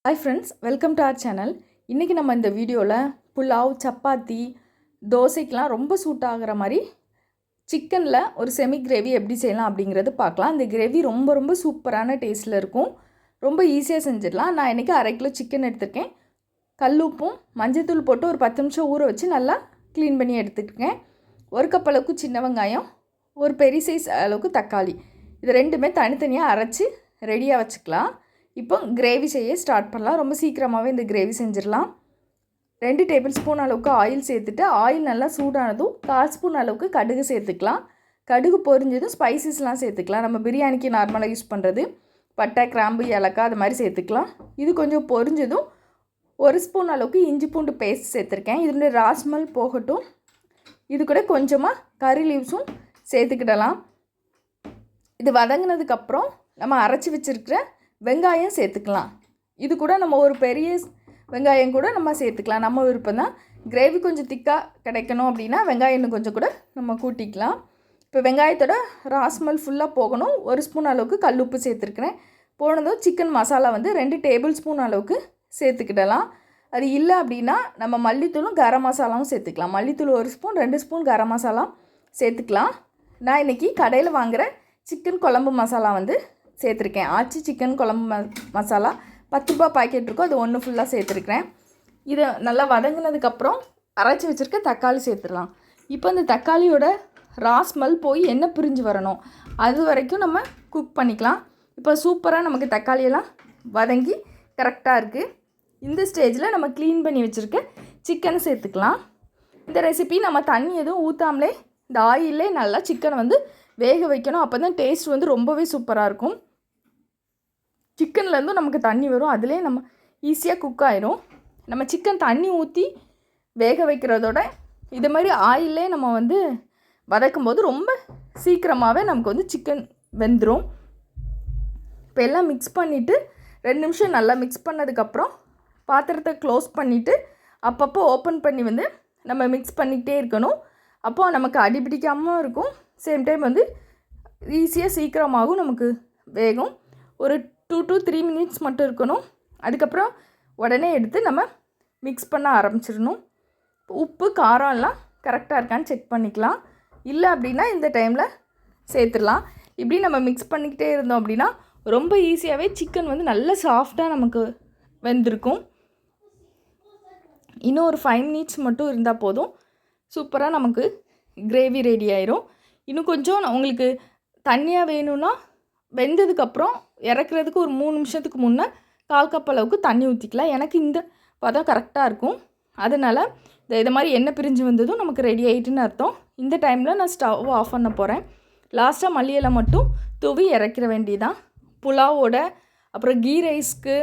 Hi friends, welcome to our channel. இன்றைக்கி நம்ம இந்த வீடியோவில் புலாவ் சப்பாத்தி தோசைக்கெலாம் ரொம்ப சூட் ஆகிற மாதிரி சிக்கனில் ஒரு செமி கிரேவி எப்படி செய்யலாம் அப்படிங்கிறது பார்க்கலாம். இந்த கிரேவி ரொம்ப சூப்பரான டேஸ்ட்டில் இருக்கும். ரொம்ப ஈஸியாக செஞ்சிடலாம். நான் இன்றைக்கி 1/2 கிலோ சிக்கன் எடுத்திருக்கேன். கல்லுப்பும் மஞ்சத்தூள் போட்டு ஒரு 10 நிமிஷம் ஊற வச்சு நல்லா க்ளீன் பண்ணி எடுத்துருக்கேன். 1 கப் அளவுக்கு சின்ன வெங்காயம், ஒரு பெரிய சைஸ் அளவுக்கு தக்காளி, இது ரெண்டுமே தனித்தனியாக அரைச்சி ரெடியாக வச்சுக்கலாம். இப்போ கிரேவி செய்ய ஸ்டார்ட் பண்ணலாம். ரொம்ப சீக்கிரமாகவே இந்த கிரேவி செஞ்சிடலாம். 2 டேபிள் ஸ்பூன் அளவுக்கு ஆயில் சேர்த்துட்டு ஆயில் நல்லா சூடானதும் 1/4 ஸ்பூன் அளவுக்கு கடுகு சேர்த்துக்கலாம். கடுகு பொரிஞ்சதும் ஸ்பைசஸ்லாம் சேர்த்துக்கலாம். நம்ம பிரியாணிக்கு நார்மலாக யூஸ் பண்ணுறது பட்டை, கிராம்பு, ஏலக்காய் அது மாதிரி சேர்த்துக்கலாம். இது கொஞ்சம் பொரிஞ்சதும் 1 ஸ்பூன் அளவுக்கு இஞ்சி பூண்டு பேஸ்ட் சேர்த்துருக்கேன். இதனுடைய ராஸ்மல் போகட்டும். இது கூட கொஞ்சமாக கறி லீவ்ஸும் சேர்த்துக்கிடலாம். இது வதங்கினதுக்கப்புறம் நம்ம அரைச்சி வச்சுருக்கிற வெங்காயம் சேர்த்துக்கலாம். இது கூட நம்ம ஒரு பெரிய வெங்காயம் கூட நம்ம சேர்த்துக்கலாம். நம்ம விருப்பம் தான். கிரேவி கொஞ்சம் திக்காக கிடைக்கணும் அப்படின்னா வெங்காயம் இன்னும் கொஞ்சம் கூட நம்ம கூட்டிக்கலாம். இப்போ வெங்காயத்தோட ராஸ்மல் ஃபுல்லாக போகணும். 1 ஸ்பூன் அளவுக்கு கல்லுப்பு சேர்த்துருக்குறேன். போனதும் சிக்கன் மசாலா 2 டேபிள் ஸ்பூன் அளவுக்கு சேர்த்துக்கிடலாம். அது இல்லை அப்படின்னா நம்ம மல்லித்தூளும் கரம் மசாலாவும் சேர்த்துக்கலாம். மல்லித்தூள் 1 ஸ்பூன், 2 ஸ்பூன் கரம் மசாலா சேர்த்துக்கலாம். நான் இன்றைக்கி கடையில் வாங்குகிற சிக்கன் குழம்பு மசாலா சேர்த்துருக்கேன். ஆச்சி சிக்கன் குழம்பு மசாலா 10 ரூபா பாக்கெட் இருக்கும். அது 1 ஃபுல்லாக சேர்த்துருக்கிறேன். இதை நல்லா வதங்கினதுக்கப்புறம் அரைச்சி வச்சுருக்க தக்காளி சேர்த்துடலாம். இப்போ இந்த தக்காளியோட ராஸ்மல் போய் எண்ணெய் பிரிஞ்சு வரணும். அது வரைக்கும் நம்ம குக் பண்ணிக்கலாம். இப்போ சூப்பராக நமக்கு தக்காளியெல்லாம் வதங்கி கரெக்டாக இருக்குது. இந்த ஸ்டேஜில் நம்ம க்ளீன் பண்ணி வச்சுருக்க சிக்கனை சேர்த்துக்கலாம். இந்த ரெசிபி நம்ம தண்ணி எதுவும் ஊற்றாமலே இந்த ஆயிலே நல்லா சிக்கனை வேக வைக்கணும். அப்போ தான் டேஸ்ட் ரொம்பவே சூப்பராக இருக்கும். சிக்கன்லேருந்து நமக்கு தண்ணி வரும். அதிலே நம்ம ஈஸியாக குக் ஆயிரும். நம்ம சிக்கன் தண்ணி ஊற்றி வேக வைக்கிறதோட இது மாதிரி ஆயிலே நம்ம வதக்கும்போது ரொம்ப சீக்கிரமாகவே நமக்கு சிக்கன் வெந்துடும். இப்போ எல்லாம் மிக்ஸ் பண்ணிவிட்டு 2 நிமிஷம் நல்லா மிக்ஸ் பண்ணதுக்கப்புறம் பாத்திரத்தை க்ளோஸ் பண்ணிவிட்டு அப்பப்போ ஓப்பன் பண்ணி நம்ம மிக்ஸ் பண்ணிக்கிட்டே இருக்கணும். அப்போது நமக்கு அடிப்பிடிக்காமல் இருக்கும். சேம் டைம் ஈஸியாக சீக்கிரமாகவும் நமக்கு வேகும். ஒரு 2 to 3 மினிட்ஸ் மட்டும் இருக்கணும். அதுக்கப்புறம் உடனே எடுத்து நம்ம மிக்ஸ் பண்ண ஆரம்பிச்சிடணும். உப்பு காரம் எல்லாம் கரெக்டாக இருக்கான்னு செக் பண்ணிக்கலாம். இல்லை அப்படின்னா இந்த டைமில் சேர்த்துடலாம். இப்படி நம்ம மிக்ஸ் பண்ணிக்கிட்டே இருந்தோம் அப்படின்னா ரொம்ப ஈஸியாகவே சிக்கன் நல்லா சாஃப்டாக நமக்கு வெந்திருக்கும். இன்னும் ஒரு 5 மினிட்ஸ் மட்டும் இருந்தால் போதும். சூப்பராக நமக்கு கிரேவி ரெடி ஆயிரும். இன்னும் கொஞ்சம் உங்களுக்கு தண்ணியாக வேணும்னா வெந்ததுக்கப்புறம் இறக்குறதுக்கு ஒரு 3 நிமிஷத்துக்கு முன்னே 1/4 கப் அளவுக்கு தண்ணி ஊற்றிக்கலாம். எனக்கு இந்த பதம் கரெக்டாக இருக்கும். அதனால் இது மாதிரி எண்ணெய் பிரிஞ்சு வந்ததும் நமக்கு ரெடி ஆகிட்டுன்னு அர்த்தம். இந்த டைமில் நான் ஸ்டவ் ஆஃப் பண்ண போகிறேன். லாஸ்ட்டாக மல்லியெல்லாம் மட்டும் தூவி இறக்கிற வேண்டியதான். புலாவோட அப்புறம் கீ ரைஸ்க்கு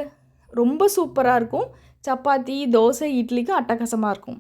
ரொம்ப சூப்பராக இருக்கும். சப்பாத்தி, தோசை, இட்லிக்கு அட்டகாசமாக இருக்கும்.